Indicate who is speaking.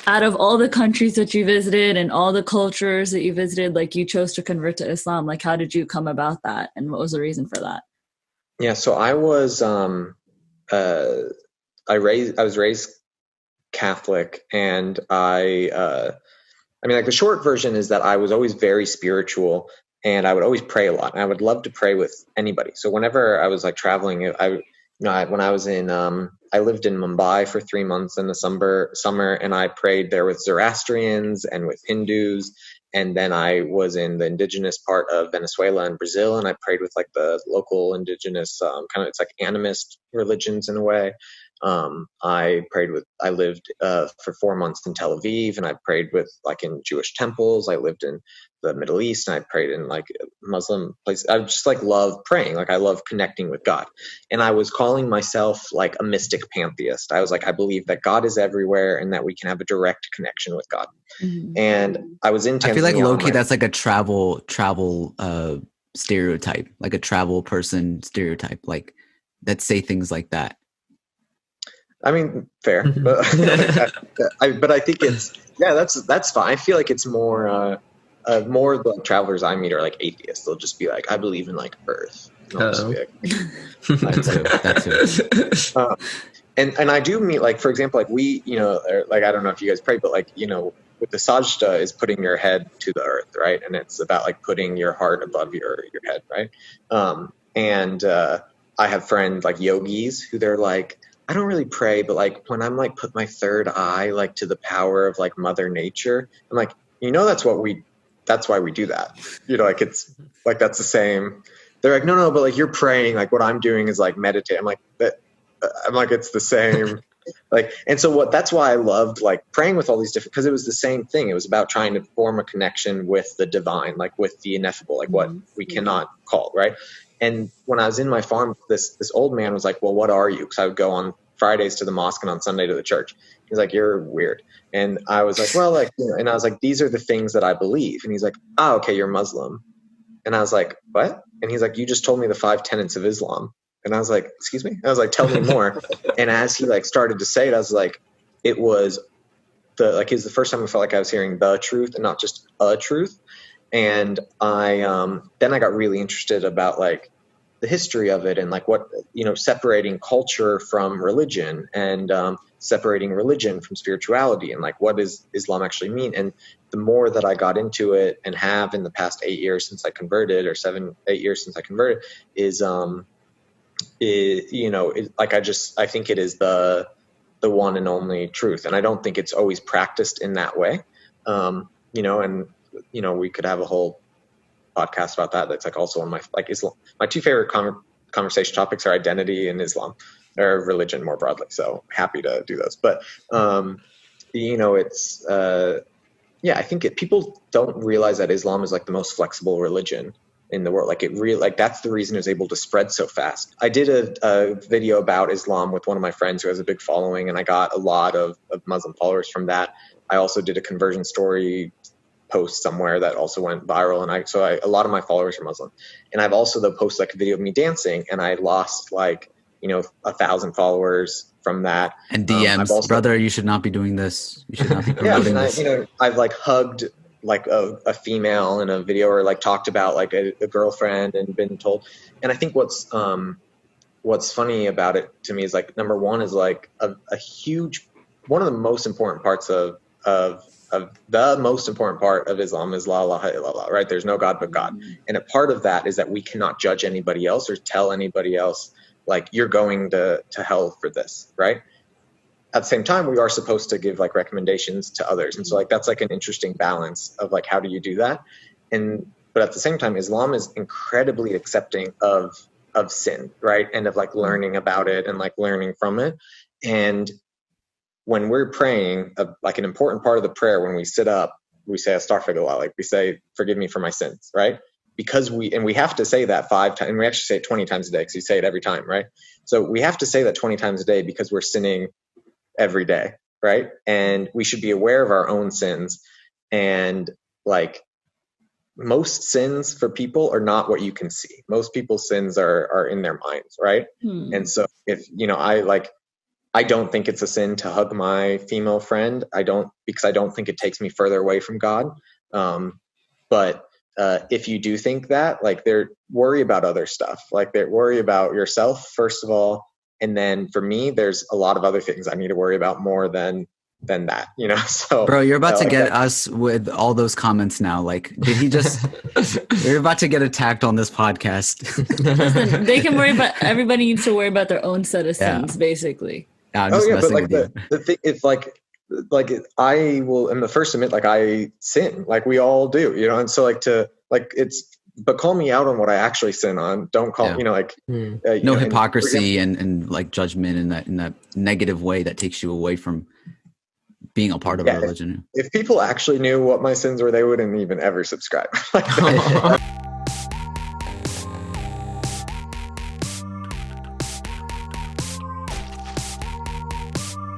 Speaker 1: out of all the countries that you visited and all the cultures that you visited, like you chose to convert to Islam. Like, how did you come about that? And what was the reason for that?
Speaker 2: Yeah, so uh, I was raised Catholic, and I mean, like the short version is that I was always very spiritual, and I would always pray a lot. And I would love to pray with anybody. So whenever I was like traveling, when I was in, I lived in Mumbai for 3 months in the summer, and I prayed there with Zoroastrians and with Hindus. And then I was in the indigenous part of Venezuela and Brazil, and I prayed with like the local indigenous kind of, it's like animist religions in a way. I lived for 4 months in Tel Aviv, and I prayed with like in Jewish temples. I lived in the Middle East, and I prayed in like Muslim places. I just like love praying. Like I love connecting with God. And I was calling myself like a mystic pantheist. I was like, I believe that God is everywhere and that we can have a direct connection with God.
Speaker 1: Mm-hmm.
Speaker 2: And I was in
Speaker 3: I feel like
Speaker 2: Tanzania
Speaker 3: low-key that's like a travel stereotype, like a travel person stereotype, like that say things like that.
Speaker 2: I mean, fair, but but I think it's that's fine. I feel like it's more the travelers I meet are like atheists. They'll just be like, I believe in like Earth. And I'll just be like,
Speaker 3: That's it.
Speaker 2: and I do meet like, for example, like we, or, like I don't know if you guys pray, but like with the sajda is putting your head to the earth, right? And it's about like putting your heart above your head, right? And I have friends like yogis who they're like, I don't really pray, but like when I'm like put my third eye like to the power of like Mother Nature, I'm like, that's why we do that. Like it's like that's the same. They're like, no, but like you're praying, like what I'm doing is like meditate. I'm like it's the same. Like, and so that's why I loved like praying with all these different, because it was the same thing. It was about trying to form a connection with the divine, like with the ineffable, like what we cannot call, right? And when I was in my farm, this old man was like, well, what are you? Because I would go on Fridays to the mosque and on Sunday to the church. He's like, you're weird. And I was like, well, like, and I was like, these are the things that I believe. And he's like, oh, okay, you're Muslim. And I was like, what? And he's like, you just told me the 5 tenets of Islam. And I was like, excuse me? And I was like, tell me more. And as he like started to say it, I was like, it was it was the first time I felt like I was hearing the truth and not just a truth. And then I got really interested about like the history of it and like what, separating culture from religion and separating religion from spirituality and like what does Islam actually mean. And the more that I got into it and have in the past 8 years since I converted, or 7-8 years since I converted, is I think it is the one and only truth. And I don't think it's always practiced in that way. We could have a whole podcast about that. That's like also one of my like Islam. My 2 favorite conversation topics are identity and Islam, or religion more broadly. So happy to do those. But it's I think people don't realize that Islam is like the most flexible religion in the world. Like it really, like that's the reason it was able to spread so fast. I did a video about Islam with one of my friends who has a big following, and I got a lot of Muslim followers from that. I also did a conversion story post somewhere that also went viral, and a lot of my followers are Muslim. And I've also though posted like a video of me dancing, and I lost like 1,000 followers from that.
Speaker 3: And DMs, brother, you should not be doing this. You should not be promoting this.
Speaker 2: I've like hugged like a female in a video, or like talked about like a girlfriend and been told. And I think what's funny about it to me is like, number one is like a huge, one of the most important parts of the most important part of Islam is la ilaha illallah, right? There's no God but God. And a part of that is that we cannot judge anybody else or tell anybody else like you're going to hell for this, right? At the same time, we are supposed to give like recommendations to others. And so like that's like an interesting balance of like how do you do that? But at the same time, Islam is incredibly accepting of sin, right? And of like learning about it and like learning from it. And when we're praying, like an important part of the prayer, when we sit up, we say astaghfirullah, like we say, forgive me for my sins, right? Because we have to say that 5 times, and we actually say it 20 times a day because you say it every time, right? So we have to say that 20 times a day because we're sinning every day, right? And we should be aware of our own sins. And like most sins for people are not what you can see. Most people's sins are in their minds, right? And so if I like, I don't think it's a sin to hug my female friend. Because I don't think it takes me further away from God. But if you do think that, like, worry about other stuff. Like, worry about yourself first of all, and then for me, there's a lot of other things I need to worry about more than that. So,
Speaker 3: bro, you're about to
Speaker 2: like
Speaker 3: get us with all those comments now. Like, did he just? You're about to get attacked on this podcast.
Speaker 1: Listen, they can worry about. Everybody needs to worry about their own set of sins, basically.
Speaker 3: Yeah, I'm just messing with you.
Speaker 2: The thing is, like I am the first to admit, like, I sin, like we all do, and so but call me out on what I actually sin on. Don't call,
Speaker 3: no hypocrisy and like judgment in that negative way that takes you away from being a part of a religion.
Speaker 2: If people actually knew what my sins were, they wouldn't even ever subscribe.